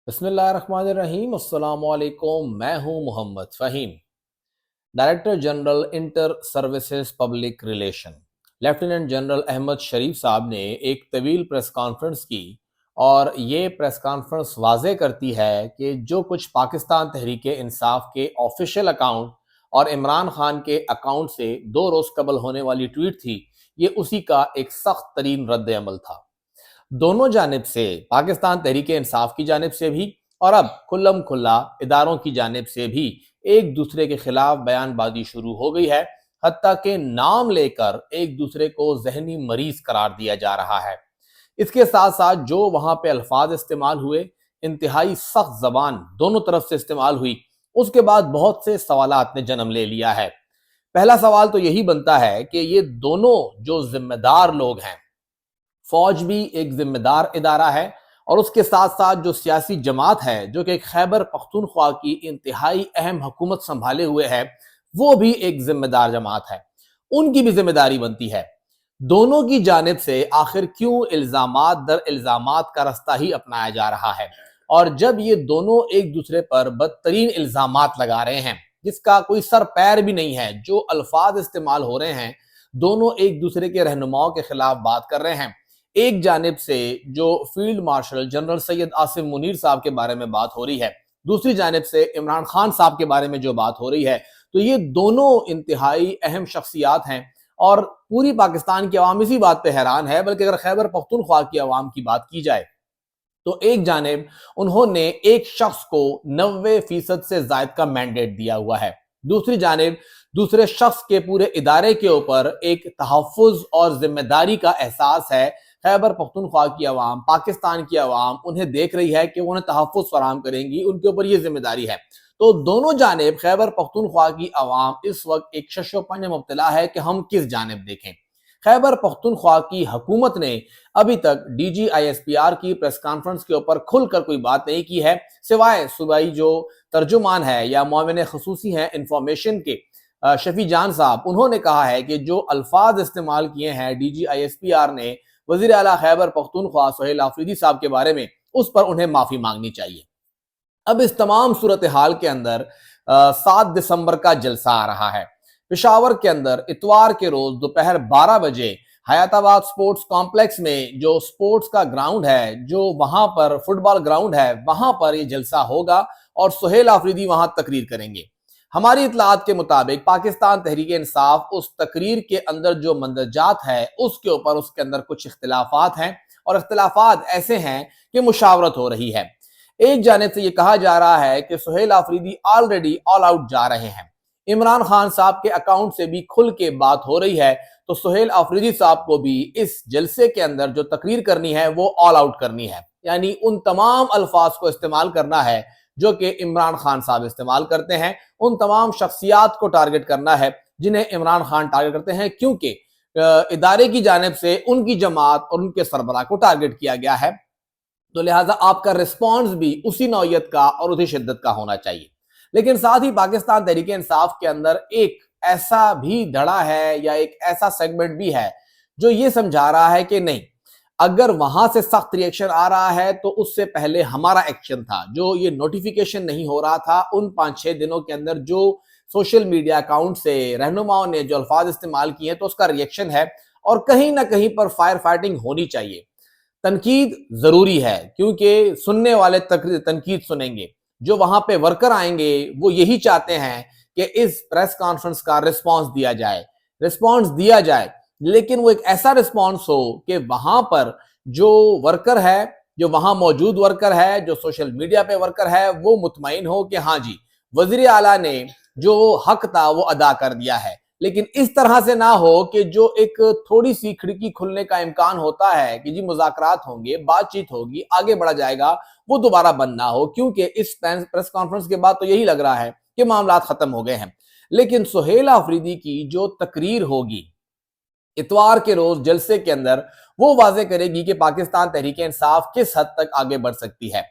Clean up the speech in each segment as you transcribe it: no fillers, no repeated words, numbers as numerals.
بسم اللہ الرحمن الرحیم۔ السلام علیکم، میں ہوں Muhammad Faheem, director general inter services public relation. Lieutenant general Ahmed Sharif sahab نے ایک طویل پریس کانفرنس کی اور یہ پریس کانفرنس واضح کرتی ہے کہ جو کچھ پاکستان تحریک انصاف کے آفیشیل اکاؤنٹ اور عمران خان کے اکاؤنٹ سے 2 روز قبل ہونے والی ٹویٹ تھی، یہ اسی کا ایک سخت ترین رد عمل تھا۔ دونوں جانب سے، پاکستان تحریک انصاف کی جانب سے بھی اور اب کھلم کھلا اداروں کی جانب سے بھی ایک دوسرے کے خلاف بیان بازی شروع ہو گئی ہے، حتیٰ کہ نام لے کر ایک دوسرے کو ذہنی مریض قرار دیا جا رہا ہے۔ اس کے ساتھ ساتھ جو وہاں پہ الفاظ استعمال ہوئے، انتہائی سخت زبان دونوں طرف سے استعمال ہوئی، اس کے بعد بہت سے سوالات نے جنم لے لیا ہے۔ پہلا سوال تو یہی بنتا ہے کہ یہ دونوں جو ذمہ دار لوگ ہیں، فوج بھی ایک ذمہ دار ادارہ ہے اور اس کے ساتھ ساتھ جو سیاسی جماعت ہے جو کہ ایک خیبر پختونخوا کی انتہائی اہم حکومت سنبھالے ہوئے ہے، وہ بھی ایک ذمہ دار جماعت ہے، ان کی بھی ذمہ داری بنتی ہے۔ دونوں کی جانب سے آخر کیوں الزامات در الزامات کا رستہ ہی اپنایا جا رہا ہے، اور جب یہ دونوں ایک دوسرے پر بدترین الزامات لگا رہے ہیں جس کا کوئی سر پیر بھی نہیں ہے، جو الفاظ استعمال ہو رہے ہیں، دونوں ایک دوسرے کے رہنماؤں کے خلاف بات کر رہے ہیں۔ ایک جانب سے جو field marshal general Syed Asim Munir صاحب کے بارے میں بات ہو رہی ہے، دوسری جانب سے عمران خان صاحب کے بارے میں جو بات ہو رہی ہے، تو یہ دونوں انتہائی اہم شخصیات ہیں اور پوری پاکستان کی عوام اسی بات پہ حیران ہے۔ بلکہ اگر خیبر پختونخوا کی عوام کی بات کی جائے تو ایک جانب انہوں نے ایک شخص کو 90% سے زائد کا مینڈیٹ دیا ہوا ہے، دوسری جانب دوسرے شخص کے پورے ادارے کے اوپر ایک تحفظ اور ذمہ داری کا احساس ہے۔ خیبر پختونخوا کی عوام، پاکستان کی عوام انہیں دیکھ رہی ہے کہ وہ انہیں تحفظ فراہم کریں گی، ان کے اوپر یہ ذمہ داری ہے۔ تو دونوں جانب خیبر پختونخوا کی عوام اس وقت ایک شش و پنج میں مبتلا ہے کہ ہم کس جانب دیکھیں۔ خیبر پختونخوا کی حکومت نے ابھی تک D G I S P R کی پریس کانفرنس کے اوپر کھل کر کوئی بات نہیں کی ہے، سوائے صوبائی جو ترجمان ہے یا معاون خصوصی ہیں انفارمیشن کے شفیع جان صاحب، انہوں نے کہا ہے کہ جو الفاظ استعمال کیے ہیں D G I S P R نے وزیر اعلیٰ خیبر پختونخوا سہیل آفریدی صاحب کے بارے میں، اس پر انہیں معافی مانگنی چاہیے۔ اب اس تمام صورتحال کے اندر 7 دسمبر کا جلسہ آ رہا ہے پشاور کے اندر، اتوار کے روز دوپہر 12 بجے حیات آباد سپورٹس کمپلیکس میں جو سپورٹس کا گراؤنڈ ہے، جو وہاں پر فٹ بال گراؤنڈ ہے، وہاں پر یہ جلسہ ہوگا اور سہیل آفریدی وہاں تقریر کریں گے۔ ہماری اطلاعات کے مطابق پاکستان تحریک انصاف اس تقریر کے اندر جو مندرجات ہے اس کے اوپر اس کے اندر کچھ اختلافات ہیں، اور اختلافات ایسے ہیں کہ مشاورت ہو رہی ہے۔ ایک جانب سے یہ کہا جا رہا ہے کہ Sohail Afridi already all out جا رہے ہیں، عمران خان صاحب کے اکاؤنٹ سے بھی کھل کے بات ہو رہی ہے، تو سہیل آفریدی صاحب کو بھی اس جلسے کے اندر جو تقریر کرنی ہے وہ آل آؤٹ کرنی ہے، یعنی ان تمام الفاظ کو استعمال کرنا ہے جو کہ عمران خان صاحب استعمال کرتے ہیں، ان تمام شخصیات کو ٹارگٹ کرنا ہے جنہیں عمران خان ٹارگٹ کرتے ہیں، کیونکہ ادارے کی جانب سے ان کی جماعت اور ان کے سربراہ کو ٹارگٹ کیا گیا ہے، تو لہٰذا آپ کا رسپانس بھی اسی نوعیت کا اور اسی شدت کا ہونا چاہیے۔ لیکن ساتھ ہی پاکستان تحریک انصاف کے اندر ایک ایسا بھی دھڑا ہے یا ایک ایسا سیگمنٹ بھی ہے جو یہ سمجھا رہا ہے کہ نہیں، اگر وہاں سے سخت ریئیکشن آ رہا ہے تو اس سے پہلے ہمارا ایکشن تھا، جو یہ نوٹیفیکیشن نہیں ہو رہا تھا ان 5-6 دنوں کے اندر جو سوشل میڈیا اکاؤنٹ سے رہنماؤں نے جو الفاظ استعمال کیے ہیں تو اس کا ریئیکشن ہے، اور کہیں نہ کہیں پر فائر فائٹنگ ہونی چاہیے۔ تنقید ضروری ہے کیونکہ سننے والے تنقید سنیں گے، جو وہاں پہ ورکر آئیں گے وہ یہی چاہتے ہیں کہ اس پریس کانفرنس کا رسپانس دیا جائے، لیکن وہ ایک ایسا رسپانس ہو کہ وہاں پر جو ورکر ہے، جو وہاں موجود ورکر ہے، جو سوشل میڈیا پہ ورکر ہے، وہ مطمئن ہو کہ ہاں جی وزیر اعلیٰ نے جو حق تھا وہ ادا کر دیا ہے، لیکن اس طرح سے نہ ہو کہ جو ایک تھوڑی سی کھڑکی کھلنے کا امکان ہوتا ہے کہ جی مذاکرات ہوں گے، بات چیت ہوگی، آگے بڑھا جائے گا، وہ دوبارہ بند نہ ہو، کیونکہ اس پریس کانفرنس کے بعد تو یہی لگ رہا ہے کہ معاملات ختم ہو گئے ہیں۔ لیکن سہیل آفریدی کی جو تقریر ہوگی اتوار کے روز جلسے کے اندر، وہ واضح کرے گی کہ پاکستان تحریک انصاف کس حد تک آگے بڑھ سکتی ہے۔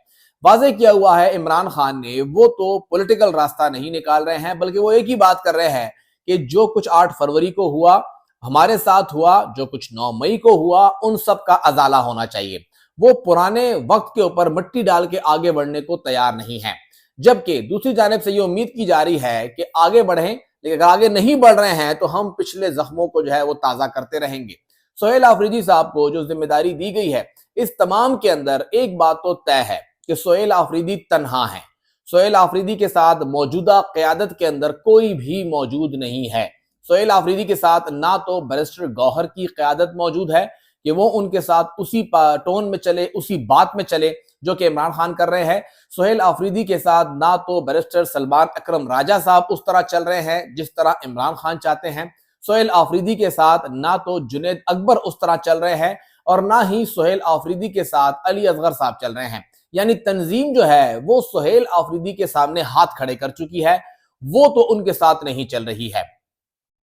واضح کیا ہوا ہے عمران خان نے، وہ تو پولیٹیکل راستہ نہیں نکال رہے ہیں، بلکہ وہ ایک ہی بات کر رہے ہیں کہ جو کچھ 8 فروری کو ہوا ہمارے ساتھ ہوا، جو کچھ 9 مئی کو ہوا، ان سب کا ازالہ ہونا چاہیے۔ وہ پرانے وقت کے اوپر مٹی ڈال کے آگے بڑھنے کو تیار نہیں ہیں، جبکہ دوسری جانب سے یہ امید کی جا رہی ہے کہ آگے بڑھیں، لیکن اگر آگے نہیں بڑھ رہے ہیں تو ہم پچھلے زخموں کو جو ہے وہ تازہ کرتے رہیں گے۔ سہیل آفریدی صاحب کو جو ذمہ داری دی گئی ہے، اس تمام کے اندر ایک بات تو طے ہے کہ سہیل آفریدی تنہا ہیں۔ سہیل آفریدی کے ساتھ موجودہ قیادت کے اندر کوئی بھی موجود نہیں ہے۔ سہیل آفریدی کے ساتھ نہ تو بیرسٹر گوہر کی قیادت موجود ہے کہ وہ ان کے ساتھ اسی ٹون میں چلے، اسی بات میں چلے جو کہ عمران خان کر رہے ہیں۔ سہیل آفریدی کے ساتھ نہ تو بیرسٹر سلمان اکرم راجہ صاحب اس طرح چل رہے ہیں جس طرح عمران خان چاہتے ہیں۔ سہیل آفریدی کے ساتھ نہ تو جنید اکبر اس طرح چل رہے ہیں اور نہ ہی سہیل آفریدی کے ساتھ علی اصغر صاحب چل رہے ہیں۔ یعنی تنظیم جو ہے وہ سہیل آفریدی کے سامنے ہاتھ کھڑے کر چکی ہے، وہ تو ان کے ساتھ نہیں چل رہی ہے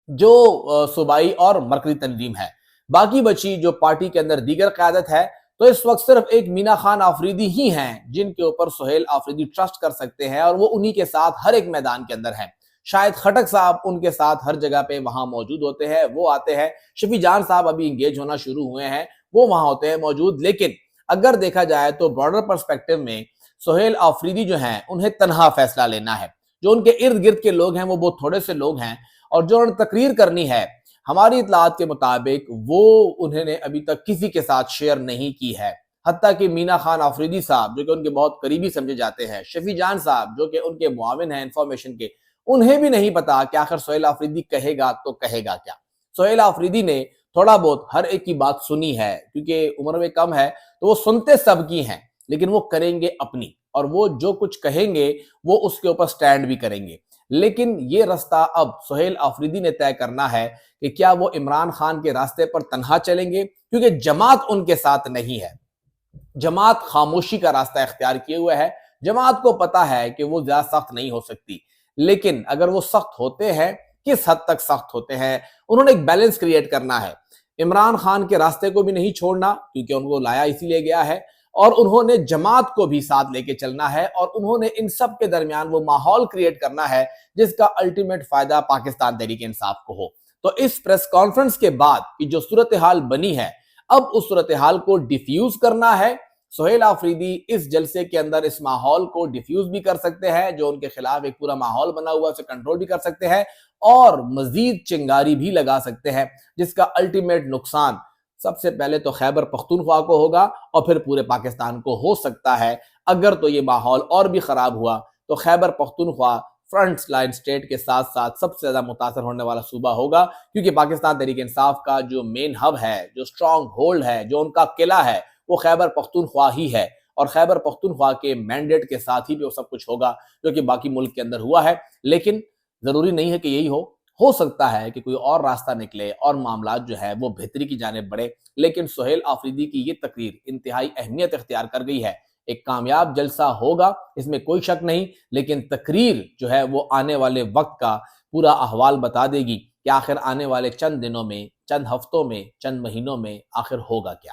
جو صوبائی اور مرکزی تنظیم ہے۔ باقی بچی جو پارٹی کے اندر دیگر قیادت ہے، تو اس وقت صرف ایک مینا خان آفریدی ہی ہیں جن کے اوپر سہیل آفریدی ٹرسٹ کر سکتے ہیں، اور وہ انہی کے ساتھ ہر ایک میدان کے اندر ہیں۔ شاید خٹک صاحب ان کے ساتھ ہر جگہ پہ وہاں موجود ہوتے ہیں، وہ آتے ہیں۔ شفیع جان صاحب ابھی انگیج ہونا شروع ہوئے ہیں، وہ وہاں ہوتے ہیں موجود۔ لیکن اگر دیکھا جائے تو براڈر پرسپیکٹو میں سہیل آفریدی جو ہیں انہیں تنہا فیصلہ لینا ہے۔ جو ان کے ارد گرد کے لوگ ہیں وہ بہت تھوڑے سے لوگ ہیں، اور جو انہوں نے تقریر کرنی ہے ہماری اطلاعات کے مطابق وہ انہوں نے ابھی تک کسی کے ساتھ شیئر نہیں کی ہے۔ حتیٰ کہ مینا خان آفریدی صاحب جو کہ ان کے بہت قریبی سمجھے جاتے ہیں، شفیع جان صاحب جو کہ ان کے معاون ہیں انفارمیشن کے، انہیں بھی نہیں پتا کہ آخر سہیل آفریدی کہے گا تو کہے گا کیا۔ سہیل آفریدی نے تھوڑا بہت ہر ایک کی بات سنی ہے، کیونکہ عمر میں کم ہے تو وہ سنتے سب کی ہیں، لیکن وہ کریں گے اپنی، اور وہ جو کچھ کہیں گے وہ اس کے اوپر سٹینڈ بھی کریں گے۔ لیکن یہ رستہ اب سہیل آفریدی نے طے کرنا ہے کہ کیا وہ عمران خان کے راستے پر تنہا چلیں گے، کیونکہ جماعت ان کے ساتھ نہیں ہے۔ جماعت خاموشی کا راستہ اختیار کیے ہوئے ہے۔ جماعت کو پتا ہے کہ وہ زیادہ سخت نہیں ہو سکتی، لیکن اگر وہ سخت ہوتے ہیں کس حد تک سخت ہوتے ہیں، انہوں نے ایک بیلنس کریٹ کرنا ہے۔ عمران خان کے راستے کو بھی نہیں چھوڑنا کیونکہ ان کو لایا اسی لیے گیا ہے، اور انہوں نے جماعت کو بھی ساتھ لے کے چلنا ہے، اور انہوں نے ان سب کے درمیان وہ ماحول کریٹ کرنا ہے جس کا الٹیمیٹ فائدہ پاکستان تحریک انصاف کو ہو۔ تو اس پریس کانفرنس کے بعد کی جو صورتحال بنی ہے، اب اس صورتحال کو ڈیفیوز کرنا ہے۔ سہیل آفریدی اس جلسے کے اندر اس ماحول کو ڈیفیوز بھی کر سکتے ہیں، جو ان کے خلاف ایک پورا ماحول بنا ہوا اسے کنٹرول بھی کر سکتے ہیں، اور مزید چنگاری بھی لگا سکتے ہیں جس کا الٹیمیٹ نقصان سب سے پہلے تو خیبر پختونخوا کو ہوگا اور پھر پورے پاکستان کو ہو سکتا ہے۔ اگر تو یہ ماحول اور بھی خراب ہوا تو Khyber Pakhtunkhwa front line state کے ساتھ ساتھ سب سے زیادہ متاثر ہونے والا صوبہ ہوگا، کیونکہ پاکستان تحریک انصاف کا جو مین ہب ہے، جو سٹرانگ ہولڈ ہے، جو ان کا قلعہ ہے، وہ خیبر پختونخوا ہی ہے، اور خیبر پختونخوا کے مینڈیٹ کے ساتھ ہی پہ وہ سب کچھ ہوگا جو کہ باقی ملک کے اندر ہوا ہے۔ لیکن ضروری نہیں ہے کہ یہی ہو سکتا ہے کہ کوئی اور راستہ نکلے اور معاملات جو ہے وہ بہتری کی جانب بڑھے۔ لیکن سہیل آفریدی کی یہ تقریر انتہائی اہمیت اختیار کر گئی ہے۔ ایک کامیاب جلسہ ہوگا، اس میں کوئی شک نہیں، لیکن تقریر جو ہے وہ آنے والے وقت کا پورا احوال بتا دے گی کہ آخر آنے والے چند دنوں میں، چند ہفتوں میں، چند مہینوں میں آخر ہوگا کیا۔